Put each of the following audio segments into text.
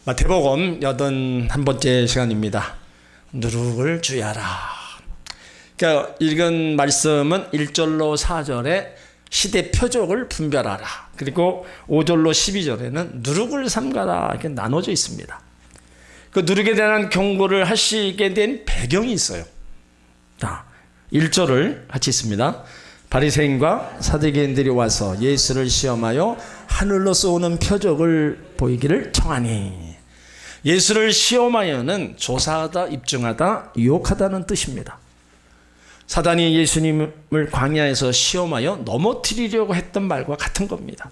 마태복음 81번째 시간입니다. 누룩을 주야라. 그러니까 읽은 말씀은 1절로 4절에 시대 표적을 분별하라. 그리고 5절로 12절에는 누룩을 삼가라 이렇게 나눠져 있습니다. 그 누룩에 대한 경고를 하시게 된 배경이 있어요. 자, 1절을 같이 읽습니다. 바리새인과 사두개인들이 와서 예수를 시험하여 하늘로서 오는 표적을 보이기를 청하니. 예수를 시험하여는 조사하다, 입증하다, 유혹하다는 뜻입니다. 사단이 예수님을 광야에서 시험하여 넘어뜨리려고 했던 말과 같은 겁니다.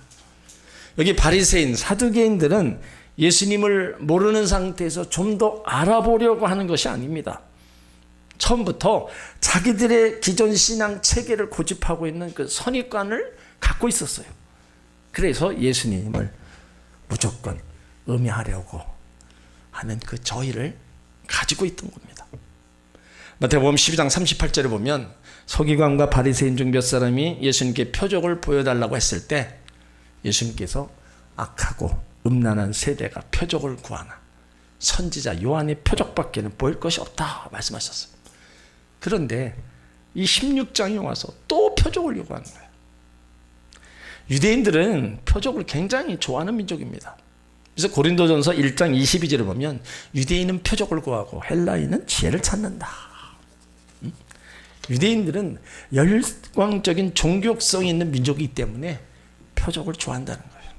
여기 바리새인, 사두개인들은 예수님을 모르는 상태에서 좀 더 알아보려고 하는 것이 아닙니다. 처음부터 자기들의 기존 신앙 체계를 고집하고 있는 그 선입관을 갖고 있었어요. 그래서 예수님을 무조건 음해하려고 하는 그 저희를 가지고 있던 겁니다. 마태복음 12장 38절에 보면 서기관과 바리새인 중 몇 사람이 예수님께 표적을 보여달라고 했을 때 예수님께서 악하고 음란한 세대가 표적을 구하나 선지자 요한의 표적밖에는 보일 것이 없다 말씀하셨어요. 그런데 이 16장에 와서 또 표적을 요구하는 거예요. 유대인들은 표적을 굉장히 좋아하는 민족입니다. 그래서 고린도전서 1장 22절을 보면 유대인은 표적을 구하고 헬라인은 지혜를 찾는다. 유대인들은 열광적인 종교성이 있는 민족이기 때문에 표적을 좋아한다는 거예요.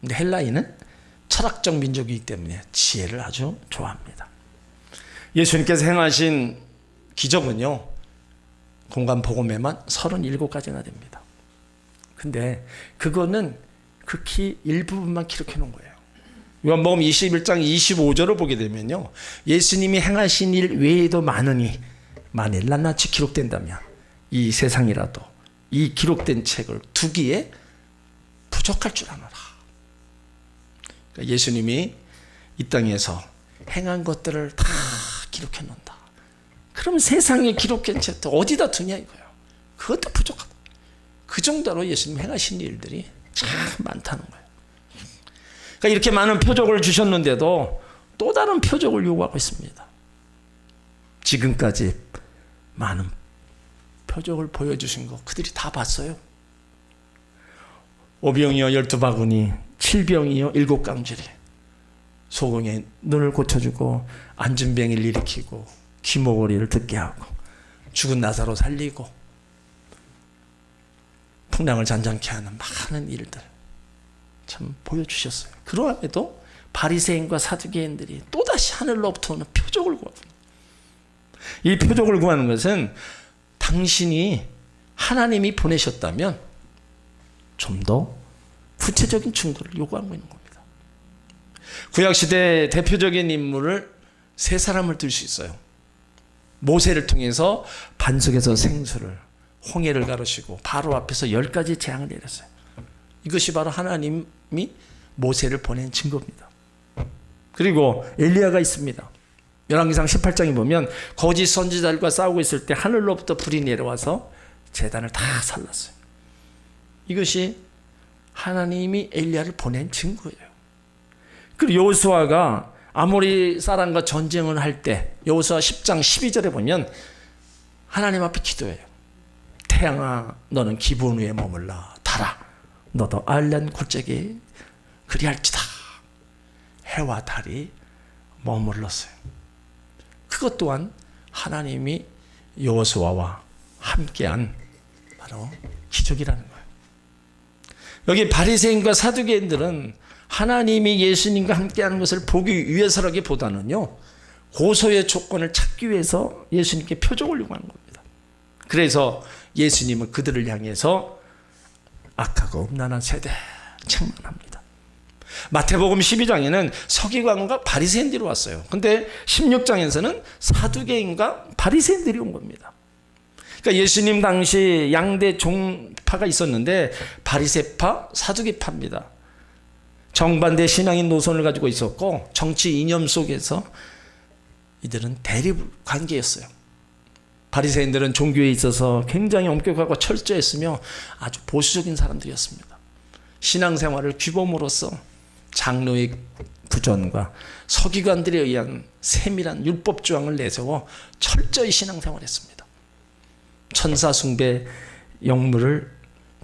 근데 헬라인은 철학적 민족이기 때문에 지혜를 아주 좋아합니다. 예수님께서 행하신 기적은요, 공간복음에만 37가지나 됩니다. 근데 그거는 극히 일부분만 기록해 놓은 거예요. 요한복음 21장 25절을 보게 되면요, 예수님이 행하신 일 외에도 많으니 만일 낱낱이 기록된다면 이 세상이라도 이 기록된 책을 두기에 부족할 줄 아노라. 그러니까 예수님이 이 땅에서 행한 것들을 다 기록해 놓는다. 그럼 세상에 기록된 책도 어디다 두냐 이거예요. 그것도 부족하다. 그 정도로 예수님 행하신 일들이 참 많다는 거예요. 그러니까 이렇게 많은 표적을 주셨는데도 또 다른 표적을 요구하고 있습니다. 지금까지 많은 표적을 보여주신 거 그들이 다 봤어요. 오병이어 12바구니, 7병이어 7깡줄이, 소경의 눈을 고쳐주고 안진뱅이를 일으키고 귀머거리를 듣게 하고 죽은 나사로 살리고 풍랑을 잔잔케 하는 많은 일들 참 보여주셨어요. 그러함에도 바리새인과 사두개인들이 또다시 하늘로부터 오는 표적을 구합니다. 이 표적을 구하는 것은 당신이 하나님이 보내셨다면 좀 더 구체적인 증거를 요구하고 있는 겁니다. 구약시대 대표적인 인물을 세 사람을 들 수 있어요. 모세를 통해서 반석에서 생수를, 홍해를 가르시고 바로 앞에서 10가지 재앙을 내렸어요. 이것이 바로 하나님이 모세를 보낸 증거입니다. 그리고 엘리야가 있습니다. 열왕기상 18장에 보면 거짓 선지자들과 싸우고 있을 때 하늘로부터 불이 내려와서 제단을 다 살랐어요. 이것이 하나님이 엘리야를 보낸 증거예요. 그리고 여호수아가 아모리 사람과 전쟁을 할 때 여호수아 10장 12절에 보면 하나님 앞에 기도해요. 태양아 너는 기브온 위에 머물라. 달아 너도 알란 골짜기에 그리할지다. 해와 달이 머물렀어요. 그것 또한 하나님이 여호수아와 함께한 바로 기적이라는 거예요. 여기 바리새인과 사두개인들은 하나님이 예수님과 함께하는 것을 보기 위해서라기보다는요, 고소의 조건을 찾기 위해서 예수님께 표적을 요구하는 겁니다. 그래서 예수님은 그들을 향해서 악하고 음란한 세대 책망합니다. 마태복음 12장에는 서기관과 바리새인들이 왔어요. 근데 16장에서는 사두개인과 바리새인들이 온 겁니다. 그러니까 예수님 당시 양대 종파가 있었는데 바리새파, 사두개파입니다. 정반대 신앙인 노선을 가지고 있었고 정치 이념 속에서 이들은 대립 관계였어요. 바리새인들은 종교에 있어서 굉장히 엄격하고 철저했으며 아주 보수적인 사람들이었습니다. 신앙생활을 규범으로써 장로의 구전과 서기관들에 의한 세밀한 율법 조항을 내세워 철저히 신앙생활했습니다. 천사 숭배 영물을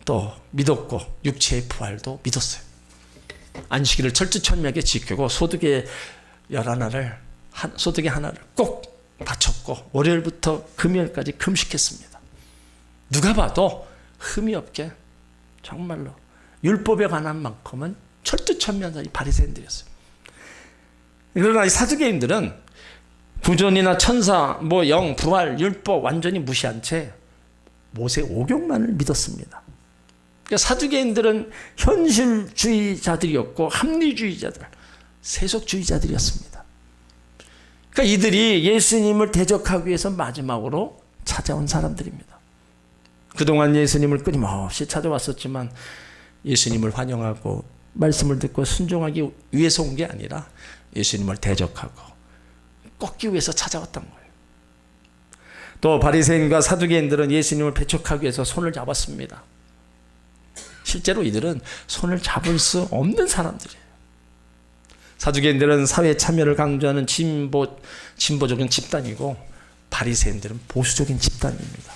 또 믿었고 육체의 부활도 믿었어요. 안식일을 철두철미하게 지키고 소득의 하나를 꼭 바쳤고 월요일부터 금요일까지 금식했습니다. 누가 봐도 흠이 없게 정말로 율법에 관한 만큼은 철두철미한 바리새인들이었어요. 그러나 이 사두개인들은 구전이나 천사, 영, 부활, 율법 완전히 무시한 채 모세 오경만을 믿었습니다. 그러니까 사두개인들은 현실주의자들이었고 합리주의자들, 세속주의자들이었습니다. 그러니까 이들이 예수님을 대적하기 위해서 마지막으로 찾아온 사람들입니다. 그동안 예수님을 끊임없이 찾아왔었지만 예수님을 환영하고 말씀을 듣고 순종하기 위해서 온 게 아니라 예수님을 대적하고 꺾기 위해서 찾아왔던 거예요. 또 바리새인과 사두개인들은 예수님을 배척하기 위해서 손을 잡았습니다. 실제로 이들은 손을 잡을 수 없는 사람들이에요. 사두개인들은 사회 참여를 강조하는 진보적인 집단이고 바리새인들은 보수적인 집단입니다.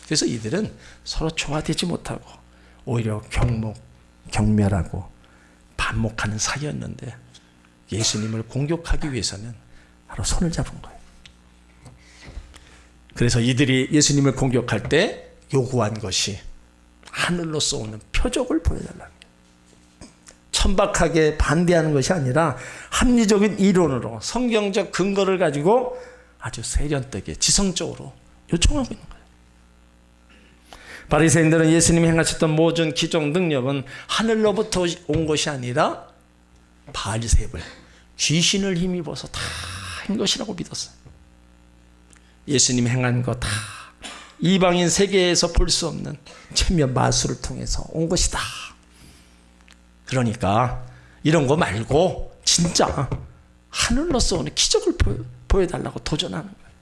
그래서 이들은 서로 조화되지 못하고 오히려 경멸하고 반목하는 사이였는데 예수님을 공격하기 위해서는 바로 손을 잡은 거예요. 그래서 이들이 예수님을 공격할 때 요구한 것이 하늘로 쏘는 표적을 보여달라는 거예요. 천박하게 반대하는 것이 아니라 합리적인 이론으로 성경적 근거를 가지고 아주 세련되게 지성적으로 요청하고 있는 거예요. 바리새인들은 예수님이 행하셨던 모든 기적 능력은 하늘로부터 온 것이 아니라 바알세불, 귀신을 힘입어서 다 한 것이라고 믿었어요. 예수님이 행한 거 다 이방인 세계에서 볼 수 없는 체면 마술을 통해서 온 것이다. 그러니까 이런 거 말고 진짜 하늘로서 오는 기적을 보여달라고 도전하는 거예요.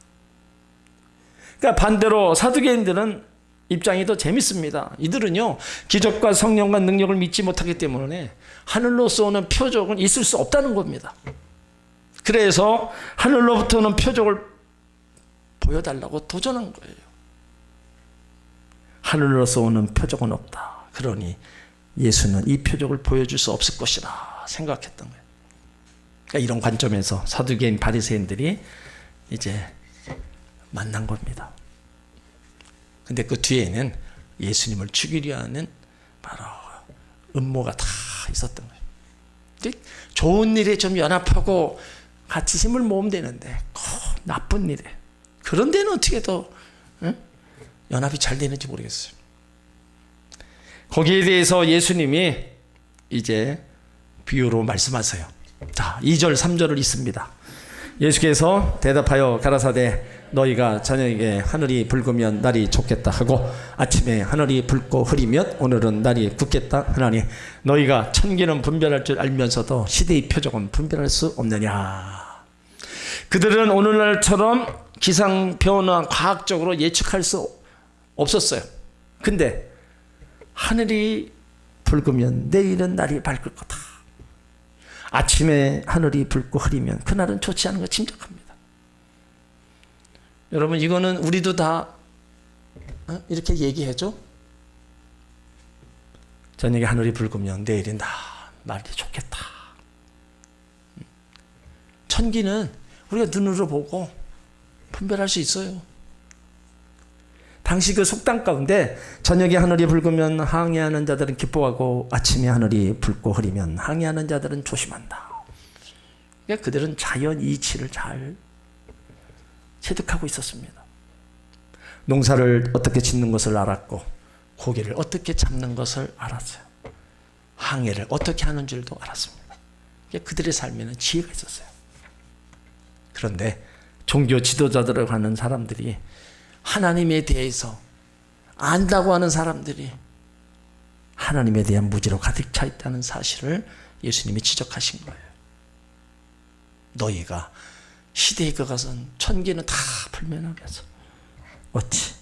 그러니까 반대로 사두개인들은 입장이 더 재밌습니다. 이들은요, 기적과 성령과 능력을 믿지 못하기 때문에 하늘로서 오는 표적은 있을 수 없다는 겁니다. 그래서 하늘로부터 오는 표적을 보여달라고 도전한 거예요. 하늘로서 오는 표적은 없다. 그러니 예수는 이 표적을 보여줄 수 없을 것이라 생각했던 거예요. 그러니까 이런 관점에서 사두개인 바리새인들이 이제 만난 겁니다. 근데 그 뒤에는 예수님을 죽이려 하는 바로 음모가 다 있었던 거예요. 좋은 일에 좀 연합하고 같이 힘을 모으면 되는데 나쁜 일에 그런 데는 어떻게 더 연합이 잘 되는지 모르겠어요. 거기에 대해서 예수님이 이제 비유로 말씀하세요. 자, 2절 3절을 읽습니다. 예수께서 대답하여 가라사대 너희가 저녁에 하늘이 붉으면 날이 좋겠다 하고 아침에 하늘이 붉고 흐리면 오늘은 날이 굳겠다 하나니 너희가 천기는 분별할 줄 알면서도 시대의 표적은 분별할 수 없느냐. 그들은 오늘날처럼 기상 변화 과학적으로 예측할 수 없었어요. 근데 하늘이 붉으면 내일은 날이 밝을 거다. 아침에 하늘이 붉고 흐리면 그날은 좋지 않은 거 짐작합니다. 여러분 이거는 우리도 다 이렇게 얘기해줘. 저녁에 하늘이 붉으면 내일은 날이 좋겠다. 천기는 우리가 눈으로 보고 분별할 수 있어요. 당시 그 속담 가운데 저녁에 하늘이 붉으면 항해하는 자들은 기뻐하고 아침에 하늘이 붉고 흐리면 항해하는 자들은 조심한다. 그러니까 그들은 자연 이치를 잘 체득하고 있었습니다. 농사를 어떻게 짓는 것을 알았고 고기를 어떻게 잡는 것을 알았어요. 항해를 어떻게 하는 줄도 알았습니다. 그러니까 그들의 삶에는 지혜가 있었어요. 그런데 종교 지도자들을 하는 사람들이 하나님에 대해서 안다고 하는 사람들이 하나님에 대한 무지로 가득 차 있다는 사실을 예수님이 지적하신 거예요. 너희가 시대의 그것은 천기는 다 불면하면서 어찌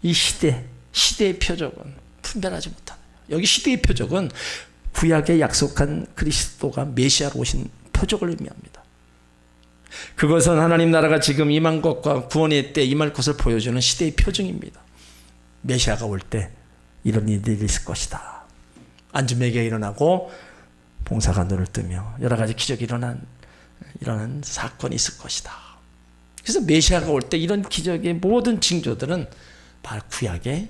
이 시대의 표적은 분별하지 못하느냐. 여기 시대의 표적은 구약에 약속한 그리스도가 메시아로 오신 표적을 의미합니다. 그것은 하나님 나라가 지금 임한 것과 구원의 때 임할 것을 보여주는 시대의 표징입니다. 메시아가 올 때 이런 일들이 있을 것이다. 안주매개가 일어나고 봉사가 눈을 뜨며 여러 가지 기적이 일어난 사건이 있을 것이다. 그래서 메시아가 올 때 이런 기적의 모든 징조들은 바로 구약에서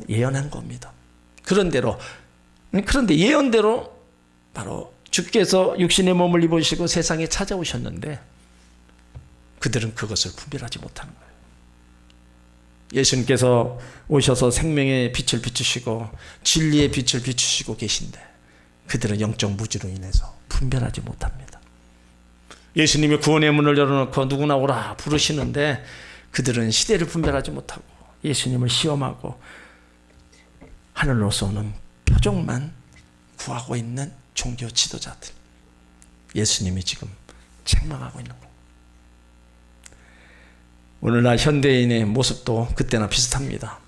예언한 겁니다. 그런데 예언대로 바로 주께서 육신의 몸을 입으시고 세상에 찾아오셨는데 그들은 그것을 분별하지 못하는 거예요. 예수님께서 오셔서 생명의 빛을 비추시고 진리의 빛을 비추시고 계신데 그들은 영적 무지로 인해서 분별하지 못합니다. 예수님이 구원의 문을 열어놓고 누구나 오라 부르시는데 그들은 시대를 분별하지 못하고 예수님을 시험하고 하늘로서 오는 표적만 구하고 있는 종교 지도자들, 예수님이 지금 책망하고 있는 거예요. 오늘날 현대인의 모습도 그때나 비슷합니다.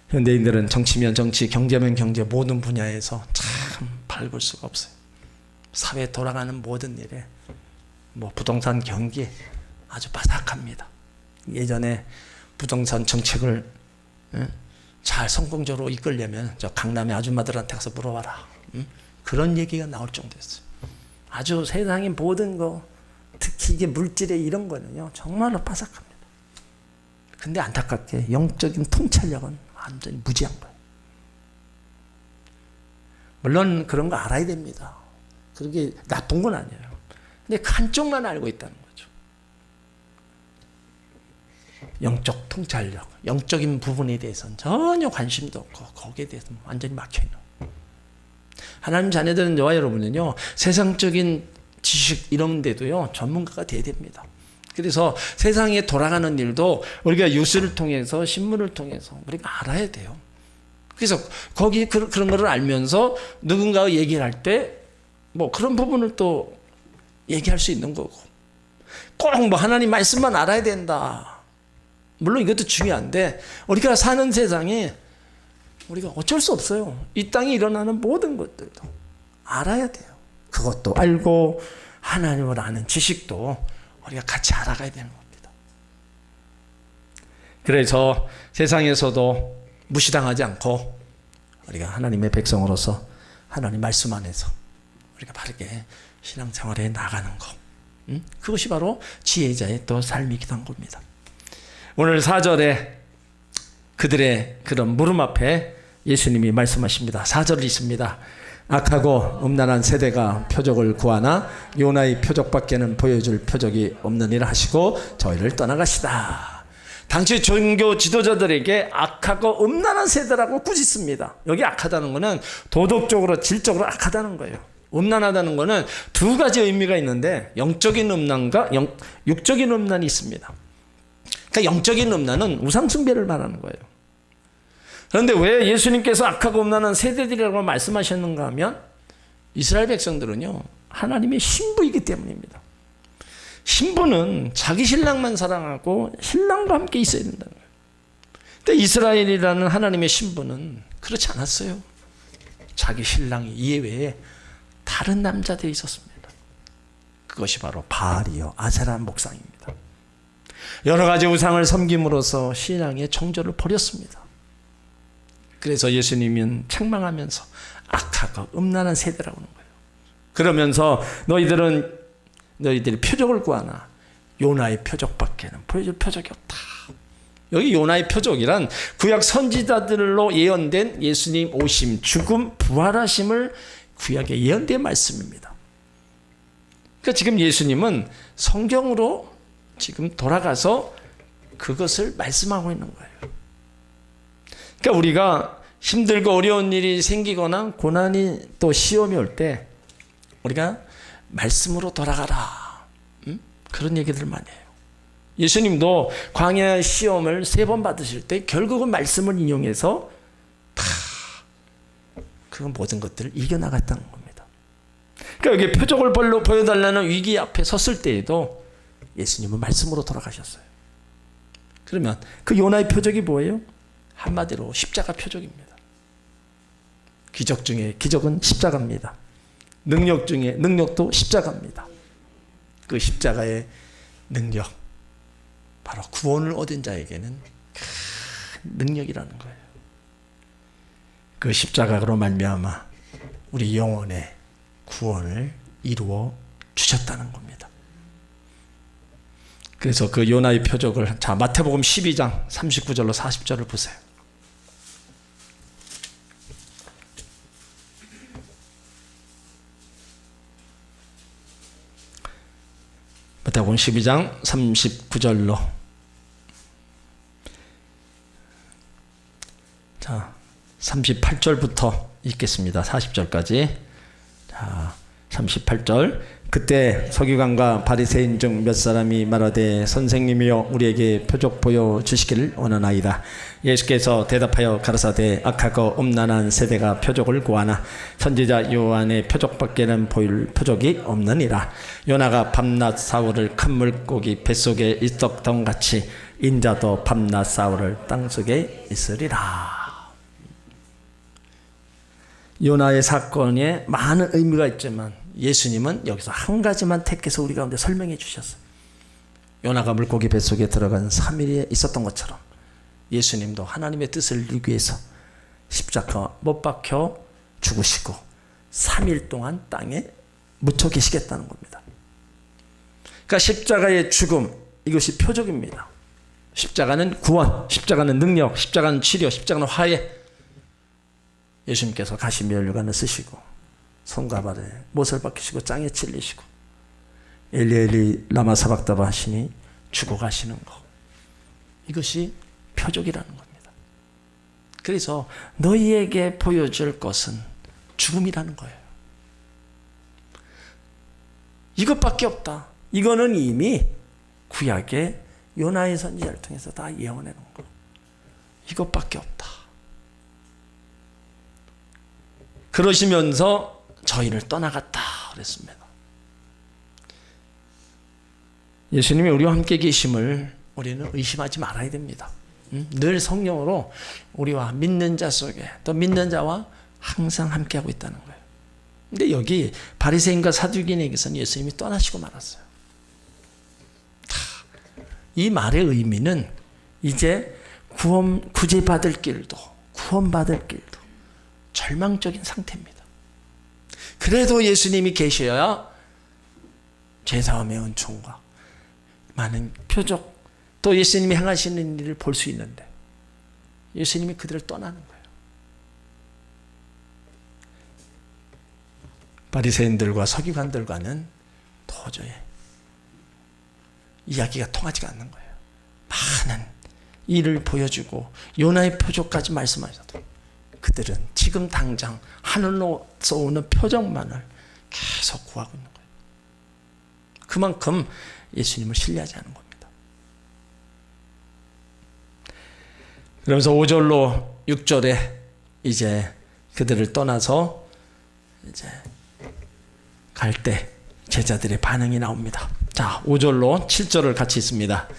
현대인들은 정치면 정치, 경제면 경제 모든 분야에서 참 밟을 수가 없어요. 사회 돌아가는 모든 일에 부동산 경기 아주 바삭합니다. 예전에 부동산 정책을 잘 성공적으로 이끌려면 저 강남의 아줌마들한테 가서 물어봐라. 그런 얘기가 나올 정도였어요. 아주 세상의 모든 거, 특히 이게 물질의 이런 거는요 정말로 바삭합니다. 근데 안타깝게 영적인 통찰력은 완전히 무지한 거예요. 물론 그런 거 알아야 됩니다. 그게 나쁜 건 아니에요. 근데 한쪽만 알고 있다는 거죠. 영적 통찰력, 영적인 부분에 대해서는 전혀 관심도 없고 거기에 대해서는 완전히 막혀있는 거예요. 하나님 자녀들은 저와 여러분은요 세상적인 지식 이런 데도요 전문가가 돼야 됩니다. 그래서 세상에 돌아가는 일도 우리가 뉴스를 통해서 신문을 통해서 우리가 알아야 돼요. 그래서 거기 그런 거를 알면서 누군가가 얘기를 할 때 그런 부분을 또 얘기할 수 있는 거고, 꼭 하나님 말씀만 알아야 된다. 물론 이것도 중요한데 우리가 사는 세상에 우리가 어쩔 수 없어요. 이 땅에 일어나는 모든 것들도 알아야 돼요. 그것도 알고 하나님을 아는 지식도 우리가 같이 알아가야 되는 겁니다. 그래서 세상에서도 무시당하지 않고 우리가 하나님의 백성으로서 하나님 말씀 안에서 우리가 바르게 신앙생활에 나가는 것, 그것이 바로 지혜자의 또 삶이기도 한 겁니다. 오늘 4절에 그들의 그런 물음 앞에 예수님이 말씀하십니다. 4절 있습니다. 악하고 음란한 세대가 표적을 구하나 요나의 표적밖에는 보여줄 표적이 없느니라 하시고 저희를 떠나가시다. 당시 종교 지도자들에게 악하고 음란한 세대라고 꾸짖습니다. 여기 악하다는 것은 도덕적으로 질적으로 악하다는 거예요. 음란하다는 것은 두 가지 의미가 있는데 영적인 음란과 육적인 음란이 있습니다. 그러니까 영적인 음란은 우상숭배를 말하는 거예요. 그런데 왜 예수님께서 악하고 음란한 세대들이라고 말씀하셨는가 하면 이스라엘 백성들은요 하나님의 신부이기 때문입니다. 신부는 자기 신랑만 사랑하고 신랑과 함께 있어야 된다는 거예요. 근데 이스라엘이라는 하나님의 신부는 그렇지 않았어요. 자기 신랑이 예외에 다른 남자들이 있었습니다. 그것이 바로 바알이요 아세라 목상입니다. 여러 가지 우상을 섬김으로써 신앙의 정조를 버렸습니다. 그래서 예수님은 책망하면서 악하고 음란한 세대라고 하는 거예요. 그러면서 너희들이 표적을 구하나 요나의 표적밖에는 보여줄 표적이 없다. 여기 요나의 표적이란 구약 선지자들로 예언된 예수님 오심, 죽음, 부활하심을 구약에 예언된 말씀입니다. 그러니까 지금 예수님은 성경으로 지금 돌아가서 그것을 말씀하고 있는 거예요. 그러니까 우리가 힘들고 어려운 일이 생기거나 고난이 또 시험이 올 때 우리가 말씀으로 돌아가라. 그런 얘기들을 많이 해요. 예수님도 광야 시험을 3번 받으실 때 결국은 말씀을 인용해서 다 그 모든 것들을 이겨나갔다는 겁니다. 그러니까 여기 표적을 보여달라는 위기 앞에 섰을 때에도 예수님은 말씀으로 돌아가셨어요. 그러면 그 요나의 표적이 뭐예요? 한마디로 십자가 표적입니다. 기적 중에 기적은 십자가입니다. 능력 중에 능력도 십자가입니다. 그 십자가의 능력, 바로 구원을 얻은 자에게는 큰 능력이라는 거예요. 그 십자가로 말미암아 우리 영혼의 구원을 이루어 주셨다는 겁니다. 그래서 그 요나의 표적을, 자, 마태복음 12장 39절로 40절을 보세요. 마태복음 12장 39절로, 자, 38절부터 읽겠습니다. 40절까지. 자, 38절. 그때 서기관과 바리새인 중 몇 사람이 말하되 선생님이여 우리에게 표적 보여 주시기를 원하나이다. 예수께서 대답하여 가라사대 악하고 음란한 세대가 표적을 구하나 선지자 요한의 표적밖에는 보일 표적이 없느니라. 요나가 밤낮 사울을 큰 물고기 뱃속에 있었던 같이 인자도 밤낮 사울을 땅속에 있으리라. 요나의 사건에 많은 의미가 있지만 예수님은 여기서 한 가지만 택해서 우리 가운데 설명해 주셨어요. 요나가 물고기 뱃속에 들어간 3일에 있었던 것처럼 예수님도 하나님의 뜻을 이루기 위해서 십자가 못 박혀 죽으시고 3일 동안 땅에 묻혀 계시겠다는 겁니다. 그러니까 십자가의 죽음, 이것이 표적입니다. 십자가는 구원, 십자가는 능력, 십자가는 치료, 십자가는 화해. 예수님께서 가시면류관을 쓰시고 손과 발에 못을 박히시고 짱에 찔리시고 엘리 엘리 라마 사박다바 하시니 죽어가시는 것, 이것이 표적이라는 겁니다. 그래서 너희에게 보여줄 것은 죽음이라는 거예요. 이것밖에 없다. 이거는 이미 구약의 요나의 선지자를 통해서 다 예언해 놓은 거. 이것밖에 없다. 그러시면서 저희를 떠나갔다 그랬습니다. 예수님이 우리와 함께 계심을 우리는 의심하지 말아야 됩니다. 늘 성령으로 우리와 믿는 자 속에, 또 믿는 자와 항상 함께하고 있다는 거예요. 근데 여기 바리새인과 사두개인에게서는 예수님이 떠나시고 말았어요. 이 말의 의미는 이제 구제받을 길도, 구원받을 길도 절망적인 상태입니다. 그래도 예수님이 계셔야 죄사함의 은총과 많은 표적, 또 예수님이 행하시는 일을 볼 수 있는데 예수님이 그들을 떠나는 거예요. 바리새인들과 서기관들과는 도저히 이야기가 통하지가 않는 거예요. 많은 일을 보여주고 요나의 표적까지 말씀하셔도 그들은 지금 당장 하늘로서 오는 표적만을 계속 구하고 있는 거예요. 그만큼 예수님을 신뢰하지 않은 겁니다. 그러면서 5절로 6절에 이제 그들을 떠나서 이제 갈 때 제자들의 반응이 나옵니다. 자, 5절로 7절을 같이 있습니다.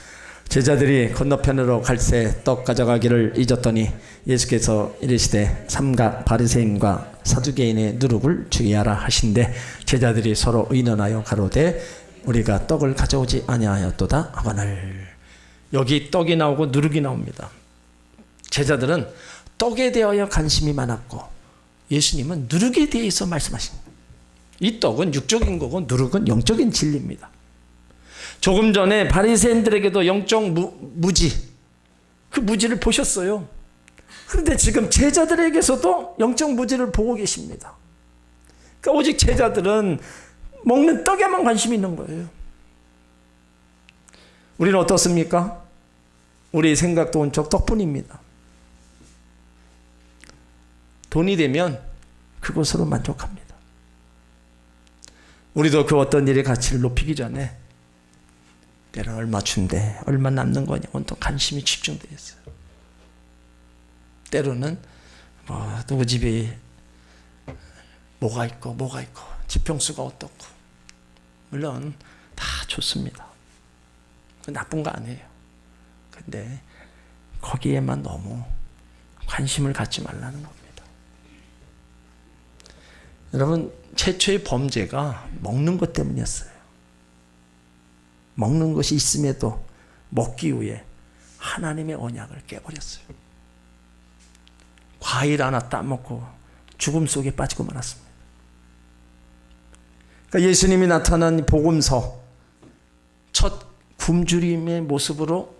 제자들이 건너편으로 갈새 떡 가져가기를 잊었더니 예수께서 이르시되 삼가 바리새인과 사두개인의 누룩을 주의하라 하신대 제자들이 서로 의논하여 가로되 우리가 떡을 가져오지 아니하였도다 하거늘. 여기 떡이 나오고 누룩이 나옵니다. 제자들은 떡에 대하여 관심이 많았고 예수님은 누룩에 대해서 말씀하신 거예요. 이 떡은 육적인 거고 누룩은 영적인 진리입니다. 조금 전에 바리새인들에게도 영적 무지, 그 무지를 보셨어요. 그런데 지금 제자들에게서도 영적 무지를 보고 계십니다. 그러니까 오직 제자들은 먹는 떡에만 관심이 있는 거예요. 우리는 어떻습니까? 우리 생각도 온적 떡뿐입니다. 돈이 되면 그것으로 만족합니다. 우리도 그 어떤 일의 가치를 높이기 전에 때는 얼마 준대, 얼마 남는 거냐, 온통 관심이 집중되어 있어요. 때로는 누구 집에 뭐가 있고 지평수가 어떻고, 물론 다 좋습니다. 나쁜 거 아니에요. 근데 거기에만 너무 관심을 갖지 말라는 겁니다. 여러분, 최초의 범죄가 먹는 것 때문이었어요. 먹는 것이 있음에도 먹기 위해 하나님의 언약을 깨버렸어요. 과일 하나 따먹고 죽음 속에 빠지고 말았습니다. 그러니까 예수님이 나타난 복음서 첫 굶주림의 모습으로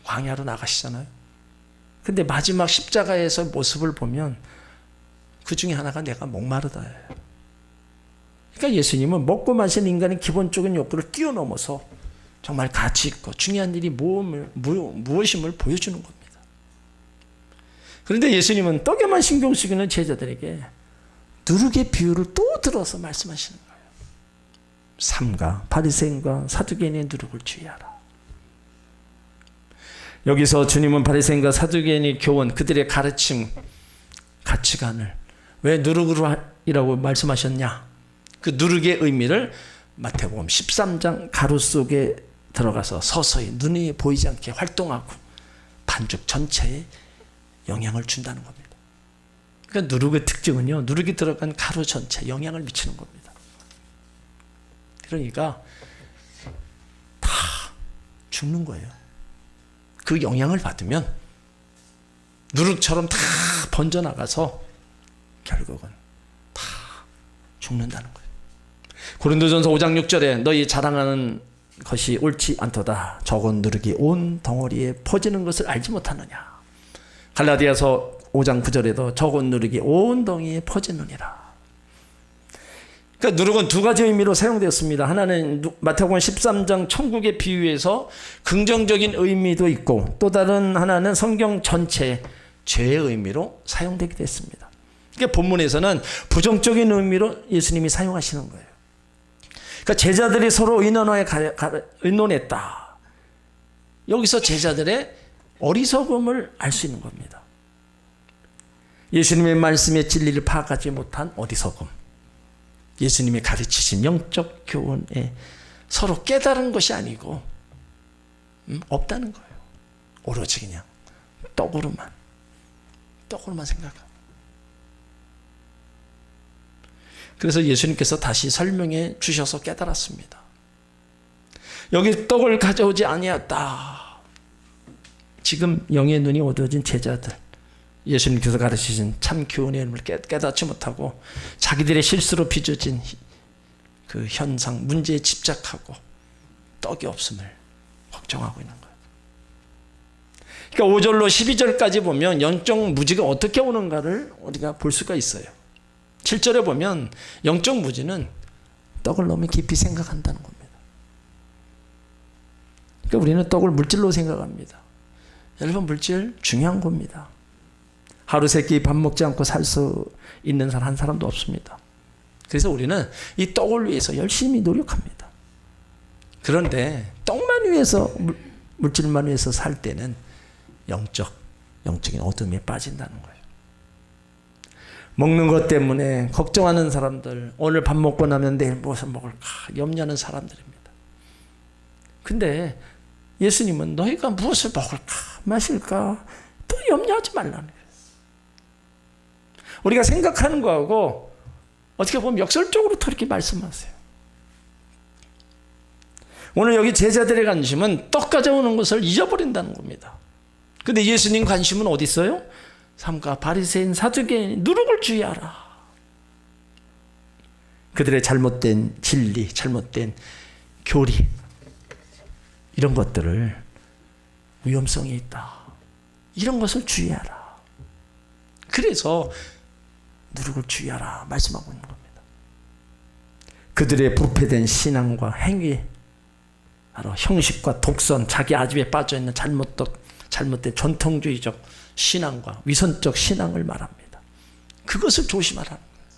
광야로 나가시잖아요. 근데 마지막 십자가에서 모습을 보면 그 중에 하나가 내가 목마르다예요. 그러니까 예수님은 먹고 마시는 인간의 기본적인 욕구를 뛰어넘어서 정말 가치 있고 중요한 일이 무엇임을 보여주는 겁니다. 그런데 예수님은 떡에만 신경 쓰기는 제자들에게 누룩의 비유를 또 들어서 말씀하시는 거예요. 삼가 바리새인과 사두개인의 누룩을 주의하라. 여기서 주님은 바리새인과 사두개인의 교훈, 그들의 가르침, 가치관을 왜 누룩이라고 말씀하셨냐? 그 누룩의 의미를 마태복음 13장 가루 속에 들어가서 서서히 눈이 보이지 않게 활동하고 반죽 전체에 영향을 준다는 겁니다. 그러니까 누룩의 특징은요, 누룩이 들어간 가루 전체에 영향을 미치는 겁니다. 그러니까 다 죽는 거예요. 그 영향을 받으면 누룩처럼 다 번져나가서 결국은 다 죽는다는 거예요. 고린도전서 5장 6절에 너희 자랑하는 것이 옳지 않도다. 적은 누룩이 온 덩어리에 퍼지는 것을 알지 못하느냐. 갈라디아서 5장 9절에도 적은 누룩이 온 덩이에 퍼지느니라. 그러니까 누룩은 두 가지 의미로 사용되었습니다. 하나는 마태복음 13장 천국의 비유에서 긍정적인 의미도 있고, 또 다른 하나는 성경 전체 죄의 의미로 사용되기도 했습니다. 그러니까 본문에서는 부정적인 의미로 예수님이 사용하시는 거예요. 그러니까 제자들이 서로 의논했다. 여기서 제자들의 어리석음을 알 수 있는 겁니다. 예수님의 말씀의 진리를 파악하지 못한 어리석음. 예수님이 가르치신 영적 교훈에 서로 깨달은 것이 아니고 없다는 거예요. 오로지 그냥 떡으로만 생각하고. 그래서 예수님께서 다시 설명해 주셔서 깨달았습니다. 여기 떡을 가져오지 아니었다. 지금 영의 눈이 어두워진 제자들, 예수님께서 가르치신 참 교훈의 의미를 깨닫지 못하고 자기들의 실수로 빚어진 그 현상, 문제에 집착하고 떡이 없음을 걱정하고 있는 거예요. 그러니까 5절로 12절까지 보면 영적 무지가 어떻게 오는가를 우리가 볼 수가 있어요. 7절에 보면 영적 무지는 떡을 너무 깊이 생각한다는 겁니다. 그러니까 우리는 떡을 물질로 생각합니다. 여러분, 물질 중요한 겁니다. 하루 세 끼 밥 먹지 않고 살 수 있는 사람 한 사람도 없습니다. 그래서 우리는 이 떡을 위해서 열심히 노력합니다. 그런데 떡만 위해서, 물질만 위해서 살 때는 영적인 어둠에 빠진다는 거예요. 먹는 것 때문에 걱정하는 사람들, 오늘 밥 먹고 나면 내일 무엇을 먹을까 염려하는 사람들입니다. 근데 예수님은 너희가 무엇을 먹을까 마실까 또 염려하지 말라는 거예요. 우리가 생각하는 거하고 어떻게 보면 역설적으로 더 이렇게 말씀하세요. 오늘 여기 제자들의 관심은 떡 가져오는 것을 잊어버린다는 겁니다. 근데 예수님 관심은 어디 있어요? 삼가 바리새인 사두개인 누룩을 주의하라. 그들의 잘못된 진리, 잘못된 교리, 이런 것들을 위험성이 있다. 이런 것을 주의하라. 그래서 누룩을 주의하라 말씀하고 있는 겁니다. 그들의 부패된 신앙과 행위, 바로 형식과 독선, 자기 아집에 빠져있는 잘못된 전통주의적 신앙과 위선적 신앙을 말합니다. 그것을 조심하라는 거예요.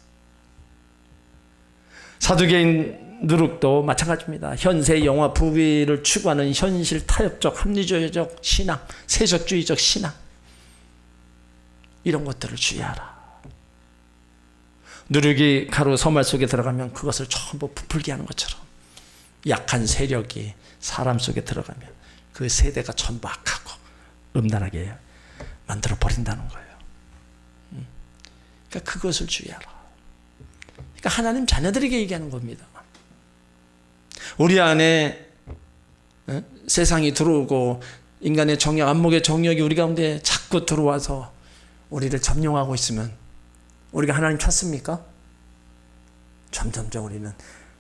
사두개인 누룩도 마찬가지입니다. 현세 영화 부귀를 추구하는 현실 타협적 합리주의적 신앙, 세속주의적 신앙, 이런 것들을 주의하라. 누룩이 가루 서말 속에 들어가면 그것을 전부 부풀게 하는 것처럼 약한 세력이 사람 속에 들어가면 그 세대가 전부 악하고 음란하게 만들어 버린다는 거예요. 그러니까 그것을 주의하라. 그러니까 하나님 자녀들에게 얘기하는 겁니다. 우리 안에 세상이 들어오고 인간의 정욕, 안목의 정욕이 우리 가운데 자꾸 들어와서 우리를 점령하고 있으면 우리가 하나님 찾습니까? 점점점 우리는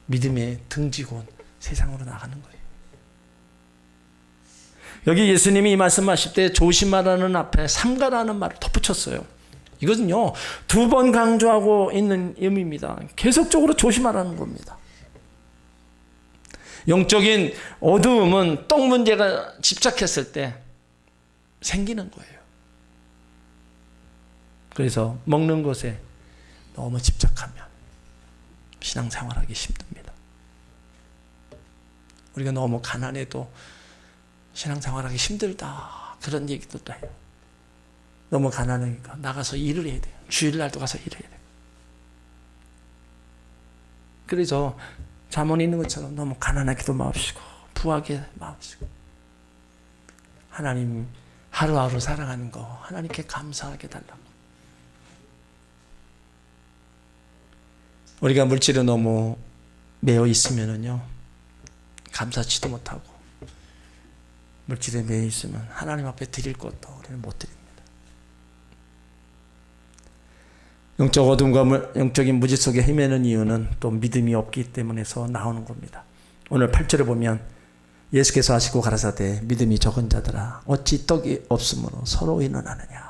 믿음의 등지고 세상으로 나가는 거예요. 여기 예수님이 이 말씀하실 때 조심하라는 앞에 삼가라는 말을 덧붙였어요. 이것은요, 2번 강조하고 있는 의미입니다. 계속적으로 조심하라는 겁니다. 영적인 어두움은 떡 문제가 집착했을 때 생기는 거예요. 그래서 먹는 것에 너무 집착하면 신앙생활하기 힘듭니다. 우리가 너무 가난해도 신앙생활하기 힘들다, 그런 얘기도 해요. 너무 가난하니까 나가서 일을 해야 돼요. 주일날도 가서 일해야 돼요. 그래서 잠언에 있는 것처럼 너무 가난하게도 마옵시고 부하게 마옵시고 하나님 하루하루 살아가는 거 하나님께 감사하게 달라고. 우리가 물질에 너무 매여 있으면은요, 감사치도 못하고 물질에 매여 있으면 하나님 앞에 드릴 것도 우리는 못 드립니다. 영적 어둠과 영적인 무지 속에 헤매는 이유는 또 믿음이 없기 때문에서 나오는 겁니다. 오늘 8절에 보면 예수께서 하시고 가라사대 믿음이 적은 자들아 어찌 떡이 없으므로 서로 의논하느냐.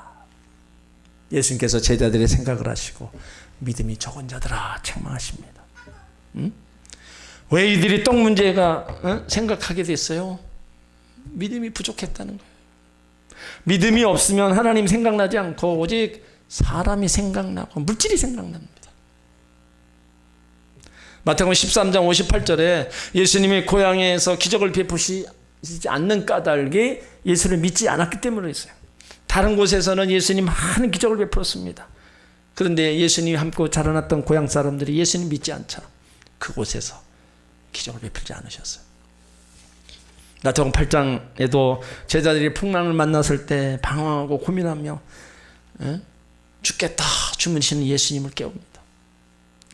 예수님께서 제자들의 생각을 하시고 믿음이 적은 자들아 책망하십니다. 왜 이들이 떡 문제가 생각하게 됐어요? 믿음이 부족했다는 거예요. 믿음이 없으면 하나님 생각나지 않고 오직 사람이 생각나고 물질이 생각납니다. 마태복음 13장 58절에 예수님이 고향에서 기적을 베푸시지 않는 까닭이 예수를 믿지 않았기 때문에 했어요. 다른 곳에서는 예수님 많은 기적을 베풀었습니다. 그런데 예수님이 함께 자라났던 고향 사람들이 예수님 믿지 않자 그곳에서 기적을 베풀지 않으셨어요. 마태복음 8장에도 제자들이 풍랑을 만났을 때 방황하고 고민하며 죽겠다 주무시는 예수님을 깨웁니다.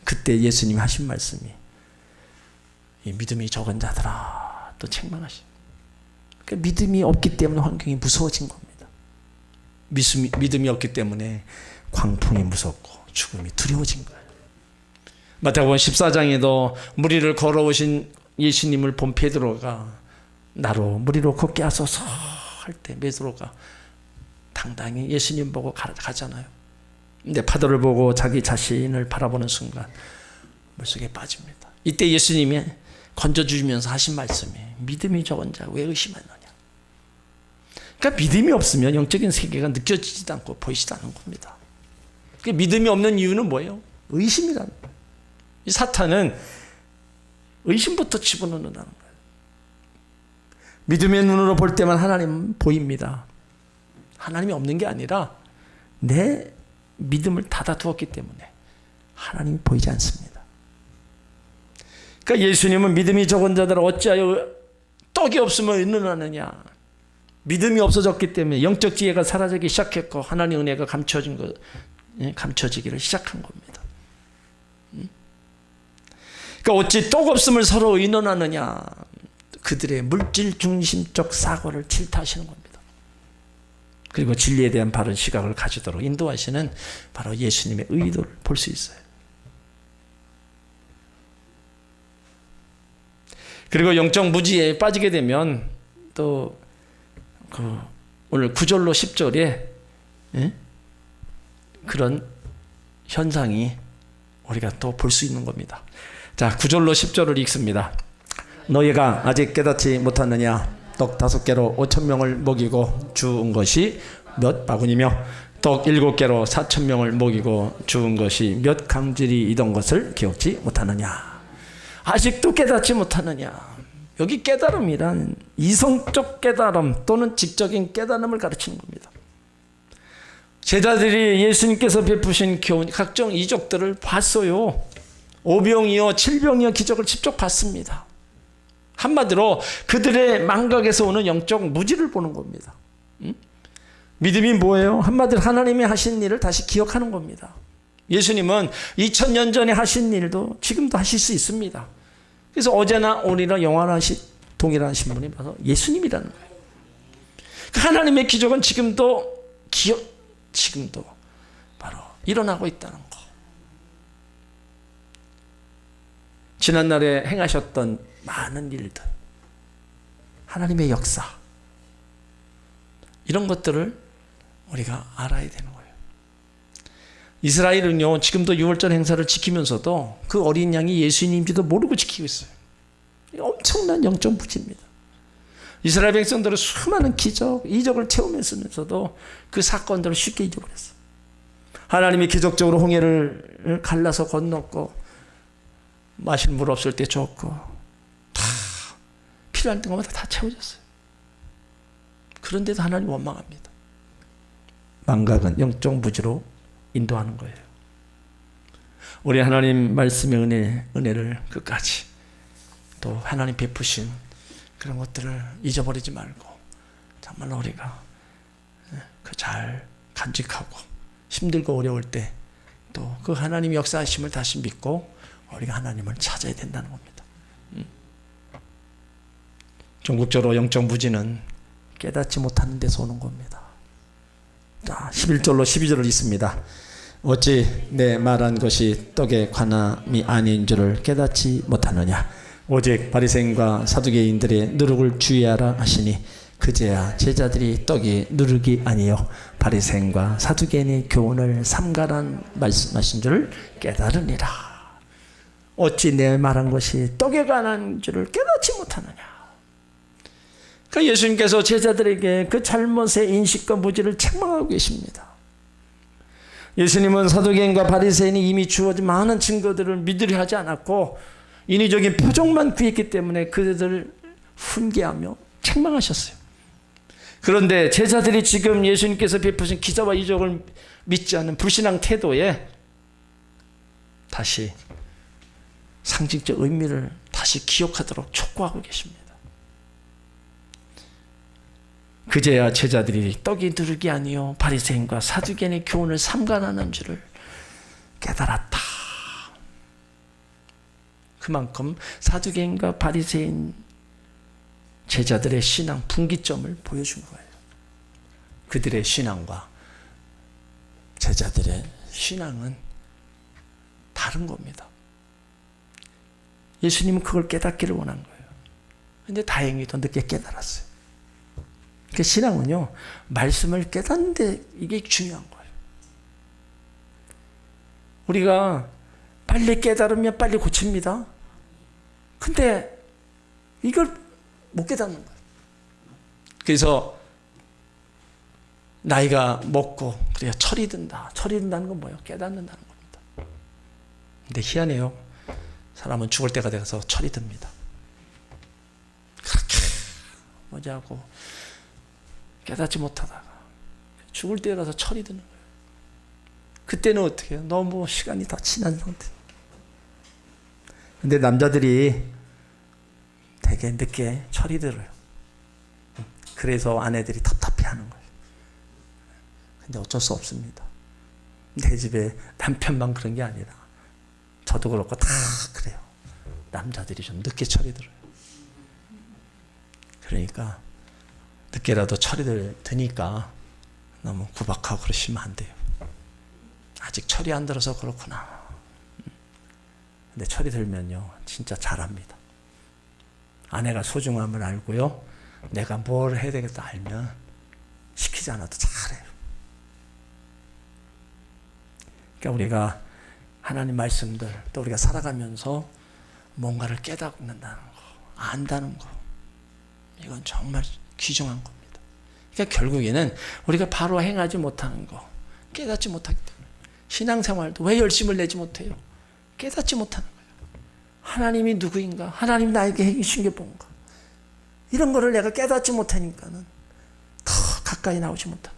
그때 예수님이 하신 말씀이 이 믿음이 적은 자들아 또 책망하십니다. 그러니까 믿음이 없기 때문에 환경이 무서워진 겁니다. 믿음이 없기 때문에 광풍이 무섭고 죽음이 두려워진 거예요. 마태복음 14장에도 무리를 걸어오신 예수님을 본 베드로가 나로 무리로 걷게 하소서 할 때 베드로가 당당히 예수님 보고 가잖아요. 근데 파도를 보고 자기 자신을 바라보는 순간 물속에 빠집니다. 이때 예수님이 건져주면서 하신 말씀이 믿음이 적은 자 왜 의심하느냐. 그러니까 믿음이 없으면 영적인 세계가 느껴지지도 않고 보이지도 않는 겁니다. 그러니까 믿음이 없는 이유는 뭐예요? 의심이라는 거예요. 이 사탄은 의심부터 집어넣는다는 거예요. 믿음의 눈으로 볼 때만 하나님 보입니다. 하나님이 없는 게 아니라 내 믿음을 닫아두었기 때문에 하나님이 보이지 않습니다. 그러니까 예수님은 믿음이 적은 자들아 어찌하여 떡이 없으면 의논하느냐. 믿음이 없어졌기 때문에 영적 지혜가 사라지기 시작했고 하나님의 은혜가 감춰지기를 시작한 겁니다. 그러니까 어찌 떡 없음을 서로 의논하느냐. 그들의 물질 중심적 사고를 질타하시는 겁니다. 그리고 진리에 대한 바른 시각을 가지도록 인도하시는 바로 예수님의 의도를 볼 수 있어요. 그리고 영적 무지에 빠지게 되면 또 오늘 9절로 10절에 그런 현상이 우리가 또 볼 수 있는 겁니다. 자, 9절로 10절을 읽습니다. 너희가 아직 깨닫지 못하느냐. 떡 5개로 5,000명을 먹이고 주운 것이 몇 바구니며 떡 7개로 4,000명을 먹이고 주운 것이 몇 강질이던 것을 기억지 못하느냐. 아직도 깨닫지 못하느냐. 여기 깨달음이란 이성적 깨달음 또는 지적인 깨달음을 가르치는 겁니다. 제자들이 예수님께서 베푸신 교훈 각종 이적들을 봤어요. 5병이요 7병이요 기적을 직접 봤습니다. 한마디로 그들의 망각에서 오는 영적 무지를 보는 겁니다. 믿음이 뭐예요? 한마디로 하나님이 하신 일을 다시 기억하는 겁니다. 예수님은 2000년 전에 하신 일도 지금도 하실 수 있습니다. 그래서 어제나 오늘이나 영원하신 동일하신 분이 바로 예수님이라는 거예요. 하나님의 기적은 지금도 바로 일어나고 있다는 거. 지난날에 행하셨던 많은 일들, 하나님의 역사, 이런 것들을 우리가 알아야 되는 거예요. 이스라엘은요, 지금도 유월절 행사를 지키면서도 그 어린 양이 예수님인지도 모르고 지키고 있어요. 엄청난 영적 부지입니다. 이스라엘 백성들은 수많은 기적, 이적을 체험했으면서도 그 사건들을 쉽게 잊어버렸어요. 하나님이 기적적으로 홍해를 갈라서 건넜고, 마실 물 없을 때 줬고, 다 필요한 때마다 다 채워졌어요. 그런데도 하나님 원망합니다. 망각은 영적 부지로 인도하는 거예요. 우리 하나님 말씀의 은혜를 끝까지 또 하나님 베푸신 그런 것들을 잊어버리지 말고 정말로 우리가 잘 간직하고 힘들고 어려울 때 또 그 하나님 역사하심을 다시 믿고 우리가 하나님을 찾아야 된다는 겁니다. 전국적으로 영적 부지는 깨닫지 못하는 데서 오는 겁니다. 자, 11절로 12절을 읽습니다. 어찌 내 말한 것이 떡에 관함이 아닌 줄을 깨닫지 못하느냐. 오직 바리새인과 사두개인들의 누룩을 주의하라 하시니 그제야 제자들이 떡이 누룩이 아니요 바리새인과 사두개인의 교훈을 삼가란 말씀하신 줄을 깨달으니라. 어찌 내 말한 것이 떡에 관한 줄을 깨닫지 못하느냐. 그러니까 예수님께서 제자들에게 그 잘못의 인식과 무지를 책망하고 계십니다. 예수님은 사두개인과 바리새인이 이미 주어진 많은 증거들을 믿으려 하지 않았고 인위적인 표적만 구했기 때문에 그들을 훈계하며 책망하셨어요. 그런데 제자들이 지금 예수님께서 베푸신 기사와 이적을 믿지 않는 불신앙 태도에 다시 상징적 의미를 다시 기억하도록 촉구하고 계십니다. 그제야 제자들이 떡이 누룩이 아니요 바리새인과 사두개인의 교훈을 삼가하는 줄을 깨달았다. 그만큼 사두개인과 바리새인 제자들의 신앙 분기점을 보여준 거예요. 그들의 신앙과 제자들의 신앙은 다른 겁니다. 예수님은 그걸 깨닫기를 원한 거예요. 그런데 다행히도 늦게 깨달았어요. 그 신앙은요, 말씀을 깨닫는데 이게 중요한 거예요. 우리가 빨리 깨달으면 빨리 고칩니다. 근데 이걸 못 깨닫는 거예요. 그래서 나이가 먹고 그래야 철이 든다. 철이 든다는 건 뭐예요? 깨닫는다는 겁니다. 근데 희한해요. 사람은 죽을 때가 돼서 철이 듭니다. 그렇게 뭐냐고 깨닫지 못하다가 죽을 때에 가서 철이 드는 거예요. 그때는 어떻게 해요? 너무 시간이 다 지난 상태. 근데 남자들이 되게 늦게 철이 들어요. 그래서 아내들이 답답해하는 거예요. 근데 어쩔 수 없습니다. 내 집에 남편만 그런 게 아니라 저도 그렇고 다 그래요. 남자들이 좀 늦게 철이 들어요. 그러니까 늦게라도 철이 드니까 너무 구박하고 그러시면 안 돼요. 아직 철이 안 들어서 그렇구나. 근데 철이 들면요, 진짜 잘합니다. 아내가 소중함을 알고요, 내가 뭘 해야 되겠다 알면 시키지 않아도 잘해요. 그러니까 우리가 하나님 말씀들, 또 우리가 살아가면서 뭔가를 깨닫는다는 거, 안다는 거, 이건 정말 귀중한 겁니다. 그러니까 결국에는 우리가 바로 행하지 못하는 거, 깨닫지 못하기 때문에 신앙생활도 왜 열심을 내지 못해요? 깨닫지 못하는 거예요. 하나님이 누구인가? 하나님 나에게 해주신 게 뭔가? 이런 거를 내가 깨닫지 못하니까는 더 가까이 나오지 못하는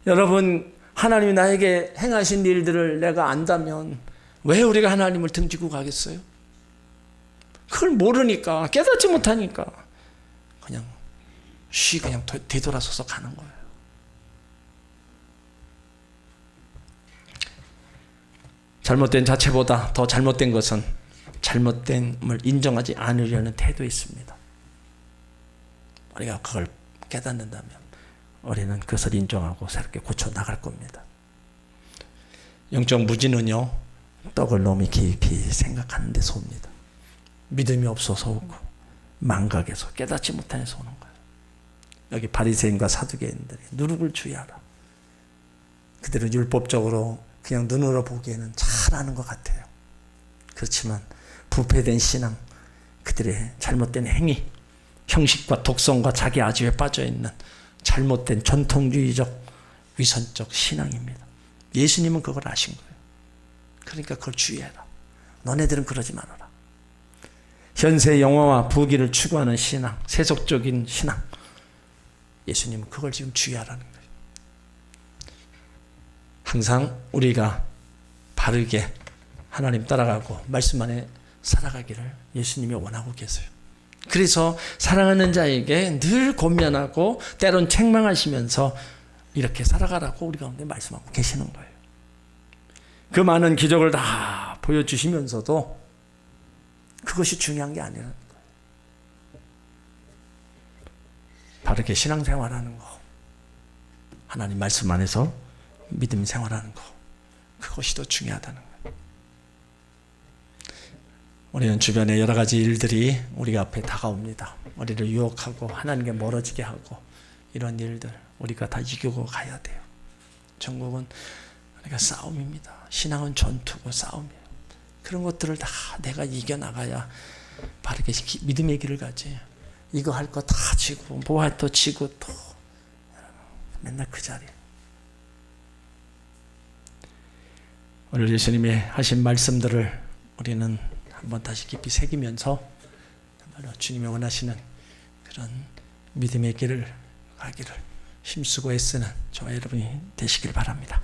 거예요. 여러분, 하나님이 나에게 행하신 일들을 내가 안다면 왜 우리가 하나님을 등지고 가겠어요? 그걸 모르니까, 깨닫지 못하니까 그냥 되돌아서서 가는 거예요. 잘못된 자체보다 더 잘못된 것은 잘못됨을 인정하지 않으려는 태도에 있습니다. 우리가 그걸 깨닫는다면 우리는 그것을 인정하고 새롭게 고쳐 나갈 겁니다. 영적 무지는요, 떡을 너무 깊이 생각하는 데서 옵니다. 믿음이 없어서 오고 망각에서 깨닫지 못해서 오는 거예요. 여기 바리새인과 사두개인들이 누룩을 주의하라. 그들은 율법적으로 그냥 눈으로 보기에는 잘하는 것 같아요. 그렇지만 부패된 신앙, 그들의 잘못된 행위, 형식과 독성과 자기 아지에 빠져있는 잘못된 전통주의적 위선적 신앙입니다. 예수님은 그걸 아신 거예요. 그러니까 그걸 주의해라. 너네들은 그러지 말아라. 현세의 영화와 부귀를 추구하는 신앙, 세속적인 신앙, 예수님은 그걸 지금 주의하라는 거예요. 항상 우리가 바르게 하나님 따라가고 말씀 안에 살아가기를 예수님이 원하고 계세요. 그래서 사랑하는 자에게 늘 권면하고 때론 책망하시면서 이렇게 살아가라고 우리 가운데 말씀하고 계시는 거예요. 그 많은 기적을 다 보여주시면서도 그것이 중요한 게 아니라는 거예요. 바르게 신앙생활하는 거, 하나님 말씀 안에서 믿음 생활하는 거, 그것이 더 중요하다는 거예요. 우리는 주변에 여러 가지 일들이 우리 앞에 다가옵니다. 우리를 유혹하고 하나님께 멀어지게 하고 이런 일들 우리가 다 이기고 가야 돼요. 전국은 우리가 싸움입니다. 신앙은 전투고 싸움이에요. 그런 것들을 다 내가 이겨나가야 바르게 믿음의 길을 가지. 이거 할 거 다 지고 뭐 할 거 지고 또 맨날 그 자리에. 오늘 예수님이 하신 말씀들을 우리는 한번 다시 깊이 새기면서 주님이 원하시는 그런 믿음의 길을 가기를 힘쓰고 애쓰는 저와 여러분이 되시길 바랍니다.